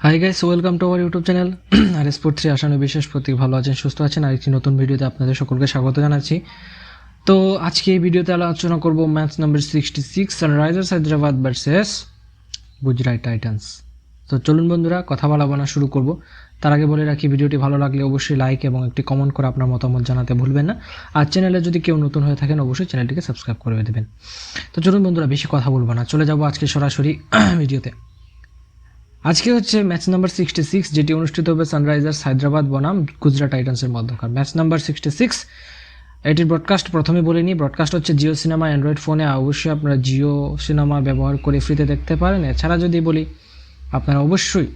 High guys, welcome to our YouTube channel আর sport 3। আশা করি বিশেষ প্রত্যেক ভালো আছেন, সুস্থ আছেন। আর একটি নতুন ভিডিওতে আপনাদের সকলকে স্বাগত জানাচ্ছি। তো আজকে এই ভিডিওতে আলোচনা করব match number 66 Sunrisers Hyderabad versus Gujarat Titans. তো চলুন বন্ধুরা, কথা বলা না শুরু করব। তার আগে বলে রাখি, ভিডিওটি ভালো লাগলে অবশ্যই লাইক এবং একটি কমেন্ট করে আপনার মতামত জানাতে ভুলবেন না। আর চ্যানেলে যদি কেউ নতুন হয়ে থাকেন অবশ্যই চ্যানেলটিকে সাবস্ক্রাইব করে দেবেন। তো চলুন বন্ধুরা, বেশি কথা বলবো না, চলে যাব আজকে সরাসরি ভিডিওতে। আজকে হচ্ছে ম্যাচ নাম্বার 66, যেটি অনুষ্ঠিত হবে সানরাইজার্স হায়দ্রাবাদ বনাম গুজরাট টাইটান্সের মধ্যকার ম্যাচ নাম্বার 66। এটির ব্রডকাস্ট প্রথমে বলে নিই, ব্রডকাস্ট হচ্ছে জিও সিনেমা অ্যান্ড্রয়েড ফোনে। অবশ্যই আপনারা জিও সিনেমা ব্যবহার করে ফ্রিতে দেখতে পারেন। এছাড়া যদি বলি, আপনারা অবশ্যই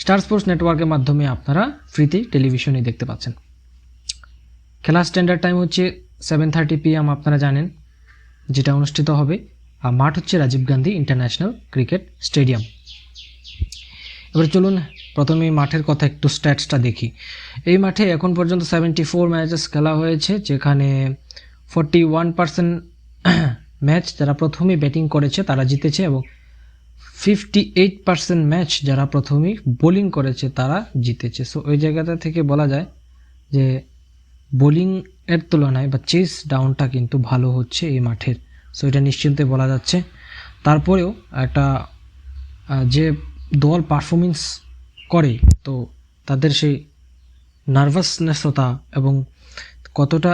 স্টার স্পোর্টস নেটওয়ার্কের মাধ্যমে আপনারা ফ্রিতে টেলিভিশনে দেখতে পাচ্ছেন। খেলার স্ট্যান্ডার্ড টাইম হচ্ছে 7:30 PM, আপনারা জানেন, যেটা অনুষ্ঠিত হবে। আর মাঠ হচ্ছে Rajiv Gandhi international cricket stadium. এবার চলুন প্রথমে মাঠের কথা, একটু স্ট্যাটসটা দেখি। এই মাঠে এখন পর্যন্ত 74 ম্যাচেস খেলা হয়েছে, যেখানে 41% ম্যাচ যারা প্রথমে ব্যাটিং করেছে তারা জিতেছে, এবং 58% ম্যাচ যারা প্রথমেই বোলিং করেছে তারা জিতেছে। সো ওই জায়গাটা থেকে বলা যায় যে বোলিং এর তুলনায় বা চেস ডাউনটা কিন্তু ভালো হচ্ছে এই মাঠের। সো এটা নিশ্চিন্তে বলা যাচ্ছে। তারপরেও একটা যে দল পারফরমেন্স করে, তো তাদের সেই নার্ভাসনেসতা এবং কতটা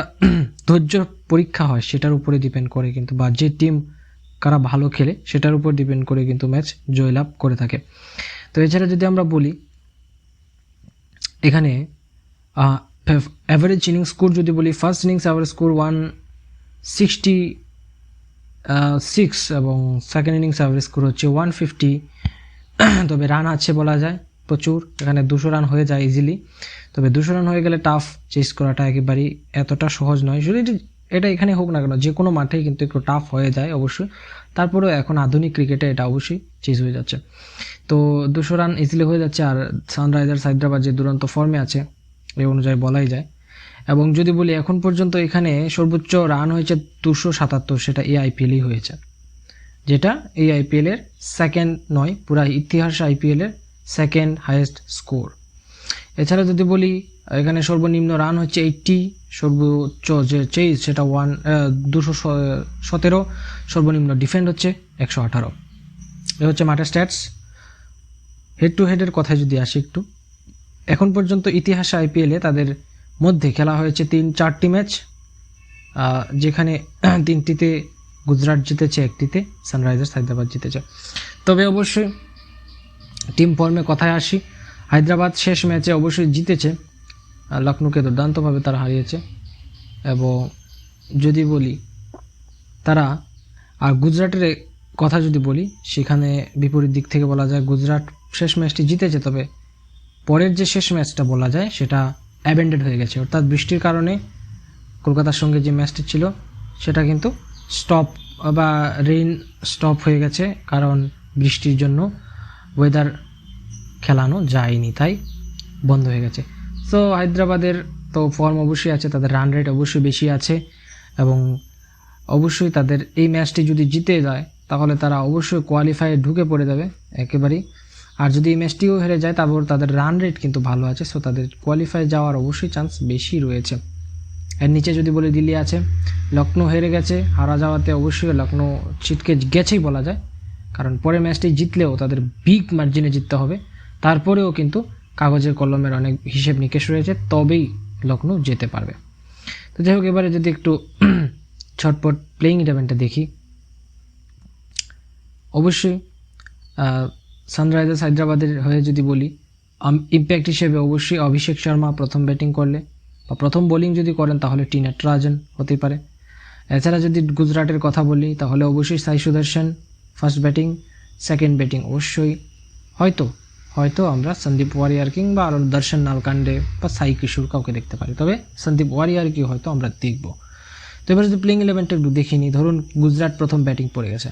ধৈর্য পরীক্ষা হয় সেটার উপরে ডিপেন্ড করে কিন্তু, বা যে টিম কারা ভালো খেলে সেটার উপর ডিপেন্ড করে কিন্তু ম্যাচ জয়লাভ করে থাকে। তো এছাড়া যদি আমরা বলি, এখানে অ্যাভারেজ ইনিংস স্কোর যদি বলি, ফার্স্ট ইনিংস অ্যাভারেজ স্কোর 166 এবং সেকেন্ড ইনিংস অ্যাভারেজ স্কোর হচ্ছে 150। তবে রান আছে বলা যায় প্রচুর, এখানে 200 রান হয়ে যায় ইজিলি। তবে 200 রান হয়ে গেলে টাফ চেস করাটা একেবারেই এতটা সহজ নয়। যদি এটা এখানে হোক না কেন, যে কোনো মাঠেই কিন্তু একটু টাফ হয়ে যায় অবশ্যই। তারপরেও এখন আধুনিক ক্রিকেটে এটা অবশ্যই চেস হয়ে যাচ্ছে। তো 200 রান ইজিলি হয়ে যাচ্ছে। আর সানরাইজার্স হায়দ্রাবাদ যে দুরন্ত ফর্মে আছে এই অনুযায়ী বলাই যায়। এবং যদি বলি, এখন পর্যন্ত এখানে সর্বোচ্চ রান হয়েছে 277, সেটা এই আইপিএলই হয়েছে, যেটা এই আইপিএলের সেকেন্ড নয়, পুরা ইতিহাস আইপিএলের সেকেন্ড হাইয়েস্ট স্কোর। এছাড়া যদি বলি, এখানে সর্বনিম্ন রান হচ্ছে 80, সর্বোচ্চ যে চেজ সেটা 217, সর্বনিম্ন ডিফেন্ড হচ্ছে 118। এ হচ্ছে মাঠের স্ট্যাটস। হেড টু হেডের কথায় যদি আসি একটু, এখন পর্যন্ত ইতিহাসে আইপিএলে তাদের মধ্যে খেলা হয়েছে 4টি ম্যাচ, যেখানে 3টিতে গুজরাট জিতেছে, 1টিতে সানরাইজার্স হায়দ্রাবাদ জিতেছে। তবে অবশ্যই টিম ফর্মে কথায় আসি, হায়দ্রাবাদ শেষ ম্যাচে অবশ্যই জিতেছে, লখনৌকে দুর্দান্তভাবে তারা হারিয়েছে। এবং যদি বলি তারা, আর গুজরাটের কথা যদি বলি, সেখানে বিপরীত দিক থেকে বলা যায় গুজরাট শেষ ম্যাচটি জিতেছে, তবে পরের যে শেষ ম্যাচটা বলা যায় সেটা অ্যাবেন্ডেড হয়ে গেছে। অর্থাৎ বৃষ্টির কারণে কলকাতার সঙ্গে যে ম্যাচটি ছিল সেটা কিন্তু স্টপ বা রেইন স্টপ হয়ে গেছে, কারণ বৃষ্টির জন্য ওয়েদার খেলানো যায়নি, তাই বন্ধ হয়ে গেছে। সো হায়দ্রাবাদের তো ফর্ম অবশ্যই আছে, তাদের রান রেট অবশ্যই বেশি আছে, এবং অবশ্যই তাদের এই ম্যাচটি যদি জিতে যায় তাহলে তারা অবশ্যই কোয়ালিফাইয়ে ঢুকে পড়ে যাবে একেবারেই। আর যদি এই ম্যাচটিও হেরে যায়, তারপর তাদের রান রেট কিন্তু ভালো আছে, সো তাদের কোয়ালিফাই যাওয়ার অবশ্যই চান্স বেশি রয়েছে। এর নিচে যদি বলি, দিল্লি আছে, লখনৌ হেরে গেছে, হারা যাওয়াতে অবশ্যই লখনৌ ছিটকে গেছেই বলা যায়, কারণ পরের ম্যাচটি জিতলেও তাদের বিগ মার্জিনে জিততে হবে। তারপরেও কিন্তু কাগজের কলমের অনেক হিসেব নিকেশ রয়েছে, তবেই লখনৌ যেতে পারবে। তো যাই হোক, এবারে যদি একটু ছটপট প্লেইং ইলেভেনটা দেখি, অবশ্যই সানরাইজার্স হায়দ্রাবাদের হয়ে যদি বলি, ইম্প্যাক্ট হিসেবে অবশ্যই অভিষেক শর্মা প্রথম ব্যাটিং করলে বা প্রথম বোলিং যদি করেন তাহলে টি নটরাজন হতে পারে। এছাড়া যদি গুজরাটের কথা বলি তাহলে অবশ্যই সাই সুদর্শন ফার্স্ট ব্যাটিং, সেকেন্ড ব্যাটিং অবশ্যই হয়তো আমরা সন্দীপ ওয়ারিয়ার কিংবা আরও দর্শন নালকান্ডে বা সাই কিশোর কাউকে দেখতে পারি, তবে সন্দীপ ওয়ারিয়ারকে হয়তো আমরা দেখব। তো এবার যদি প্লেইং ইলেভেনটা একটু দেখিনি, ধরুন গুজরাট প্রথম ব্যাটিং পড়ে গেছে,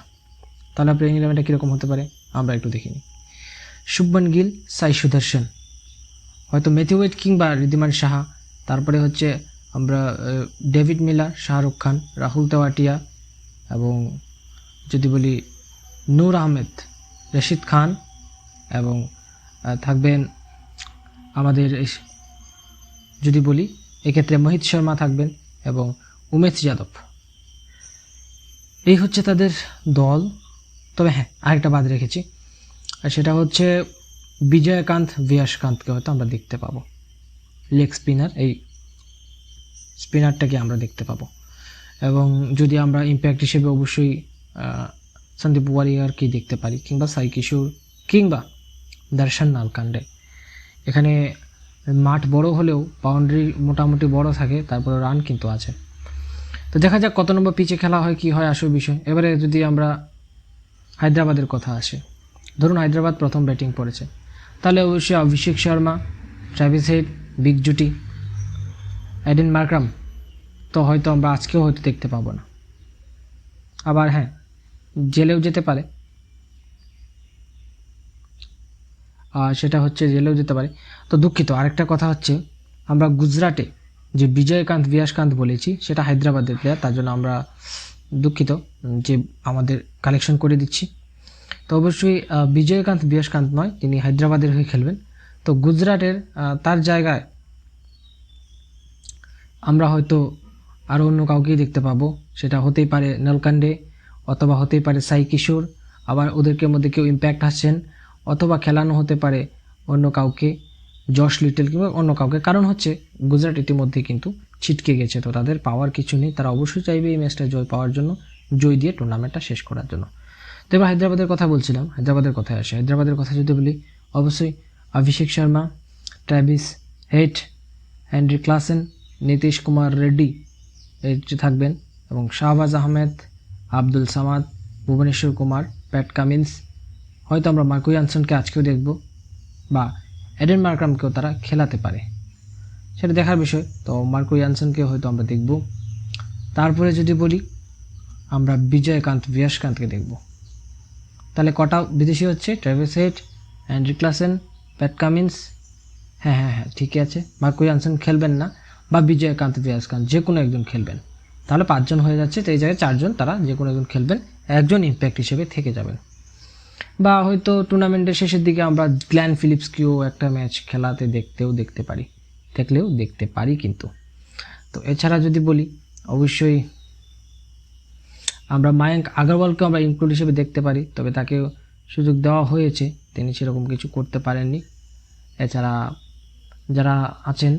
তাহলে প্লেইং ইলেভেনটা কীরকম হতে পারে আমরা একটু দেখিনি। শুভমান গিল, সাই সুদর্শন, হয়তো ম্যাথিউ ওয়েড কিংবা ঋদ্ধিমান সাহা, তারপরে হচ্ছে আমরা ডেভিড মিলার, শাহরুখ খান, রাহুল তেওয়াটিয়া, এবং যদি বলি নূর আহমেদ, রশিদ খান, এবং থাকবেন আমাদের যদি বলি এক্ষেত্রে মোহিত শর্মা থাকবেন এবং উমেশ যাদব। এই হচ্ছে তাদের দল। তবে হ্যাঁ, আরেকটা বাদ রেখেছি, আর সেটা হচ্ছে বিজয়কান্ত ভিয়াসকান্তকে হয়তো আমরা দেখতে পাবো লেগ স্পিনার, এই স্পিনারটাকে আমরা দেখতে পাবো। এবং যদি আমরা ইম্প্যাক্ট হিসেবে অবশ্যই সন্দীপ ওয়ারিয়ারকে দেখতে পারি, কিংবা সাই কিশোর, কিংবা দর্শন নালকান্ডে। এখানে মাঠ বড় হলেও বাউন্ডারি মোটামুটি বড় থাকে, তারপরে রান কিন্তু আছে। তো দেখা যাক কত নম্বর পিচে খেলা হয়, কি হয় আসল বিষয়। এবারে যদি আমরা হায়দ্রাবাদের কথা আসে, ধরুন হায়দ্রাবাদ প্রথম ব্যাটিং করেছে, তাহলে অবশ্যই Abhishek Sharma, Travis head, big জুটি, এডেন মার্ক্রাম তো হয়তো আমরা আজকেও হয়তো দেখতে পাবো না। আবার হ্যাঁ, জেলেও যেতে পারে, সেটা হচ্ছে জেলেও যেতে পারে। তো দুঃখিত, আরেকটা কথা হচ্ছে, আমরা গুজরাটে যে বিজয়কান্ত ভিয়াসকান্ত বলেছি সেটা হায়দ্রাবাদের প্লেয়ার, তার জন্য আমরা দুঃখিত যে আমাদের কালেকশন করে দিচ্ছি। তো অবশ্যই বিজয়কান্ত ভিয়াসকান্ত নয়, তিনি হায়দ্রাবাদের হয়ে খেলবেন। তো গুজরাটের তার জায়গায় আমরা হয়তো আরও অন্য কাউকেই দেখতে পাবো, সেটা হতেই পারে নলকান্ডে, অথবা হতেই পারে সাই কিশোর, আবার ওদেরকে মধ্যে কেউ ইম্প্যাক্ট আসছেন, অথবা খেলানো হতে পারে অন্য কাউকে, জশ লিটল কিংবা অন্য কাউকে। কারণ হচ্ছে গুজরাট ইতিমধ্যে কিন্তু ছিটকে গেছে, তো তাদের পাওয়ার কিছু নেই, তারা অবশ্যই চাইবে এই ম্যাচটা জয় পাওয়ার জন্য, জয় দিয়ে টুর্নামেন্টটা শেষ করার জন্য। তো এবার হায়দ্রাবাদের কথা বলছিলাম, হায়দ্রাবাদের কথায় আসে। হায়দ্রাবাদের কথা যদি বলি, অবশ্যই Abhishek Sharma, Travis Head, Henry Klaasen, Nitish Kumar Reddy এই থাকবেন, এবং শাহবাজ আহমেদ, আব্দুল সামাদ, ভুবনেশ্বর কুমার, প্যাট কামিন্স, হয়তো আমরা মার্কো ইয়ানসনকে আজকেও দেখব, বা এডেন মার্ক্রামকেও তারা খেলাতে পারে, সেটা দেখার বিষয়। তো মার্কো ইয়ানসনকেও হয়তো আমরা দেখব। তারপরে যদি বলি আমরা বিজয়কান্ত ভিয়াসকান্তকে দেখব, তাহলে কটা বিদেশি হচ্ছে? Travis Head, Henry Klaasen, Pat Cummins, হ্যাঁ ঠিকই আছে, মার্কো ইয়ানসন খেলবেন না, বা বিজয়কান্ত ভিয়াসকান্ত যে কোনো একজন খেলবেন, তাহলে 5 জন হয়ে যাচ্ছে। তো এই জায়গায় 4 জন, তারা যে কোনো একজন খেলবেন, একজন ইম্প্যাক্ট হিসেবে থেকে যাবেন। বা হয়তো টুর্নামেন্টের শেষের দিকে আমরা গ্ল্যান ফিলিপসকেও একটা ম্যাচ খেলাতে দেখলেও দেখতে পারি কিন্তু। তো এছাড়া যদি বলি, অবশ্যই আমরা মায়াঙ্ক আগরওয়ালকেও আমরা ইনক্লুড হিসেবে দেখতে পারি, তবে তাকেও সুযোগ দেওয়া হয়েছে, তিনি সেরকম কিছু করতে পারেননি। এছাড়া যারা আছেন,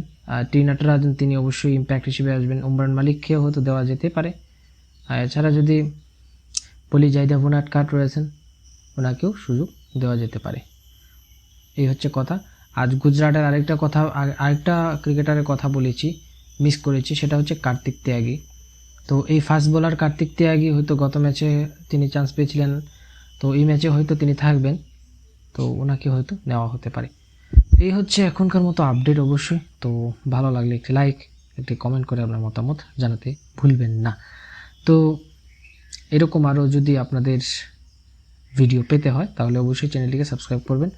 টি নটরাজন, তিনি অবশ্যই ইম্প্যাক্ট হিসেবে আসবেন। উমরান মালিককেও হয়তো দেওয়া যেতে পারে। আর এছাড়া যদি বলি জাইদা ভুনাটকাট রয়েছেন, ওনাকেও সুযোগ দেওয়া যেতে পারে। এই হচ্ছে কথা। আজ গুজরাটের আরেকটা ক্রিকেটারের কথা বলেছি, মিস করেছি, সেটা হচ্ছে কার্তিক ত্যাগী। তো এই ফাস্ট বোলার কার্তিক ত্যাগী হয়তো গত ম্যাচে তিনি চান্স পেয়েছিলেন, তো এই ম্যাচে হয়তো তিনি থাকবেন, তো ওনাকে হয়তো নেওয়া হতে পারে। এই হচ্ছে এখনকার মতো আপডেট। অবশ্যই তো ভালো লাগলে একটি লাইক, একটি কমেন্ট করে আপনার মতামত জানাতে ভুলবেন না। তো এরকম আরও যদি আপনাদের ভিডিও পেতে হয় তাহলে অবশ্যই চ্যানেলটিকে সাবস্ক্রাইব করবেন।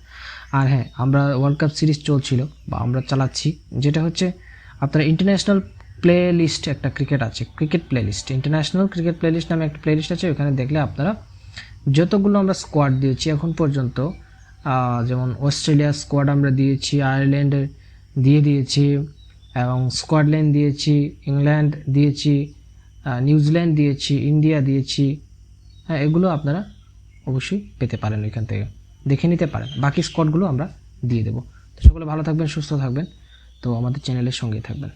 আর হ্যাঁ, আমরা ওয়ার্ল্ড কাপ সিরিজ চলছিল বা আমরা চালাচ্ছি, যেটা হচ্ছে আপনারা ইন্টারন্যাশনাল প্লে লিস্ট, একটা ক্রিকেট আছে, cricket playlist, international cricket playlist নামে একটা প্লে লিস্ট আছে। ওখানে দেখলে আপনারা যতগুলো আমরা স্কোয়াড দিয়েছি এখন পর্যন্ত, যেমন অস্ট্রেলিয়ার স্কোয়াড আমরা দিয়েছি, আয়ারল্যান্ডের দিয়েছি, এবং স্কটল্যান্ড দিয়েছি, ইংল্যান্ড দিয়েছি, নিউজিল্যান্ড দিয়েছি, ইন্ডিয়া দিয়েছি। হ্যাঁ, এগুলো আপনারা অবশ্যই পেতে পারেন, এখান থেকে দেখে নিতে পারেন। বাকি স্কোয়াডগুলো আমরা দিয়ে দেবো। তো সকলে ভালো থাকবেন, সুস্থ থাকবেন, তো আমাদের চ্যানেলের সঙ্গেই থাকবেন।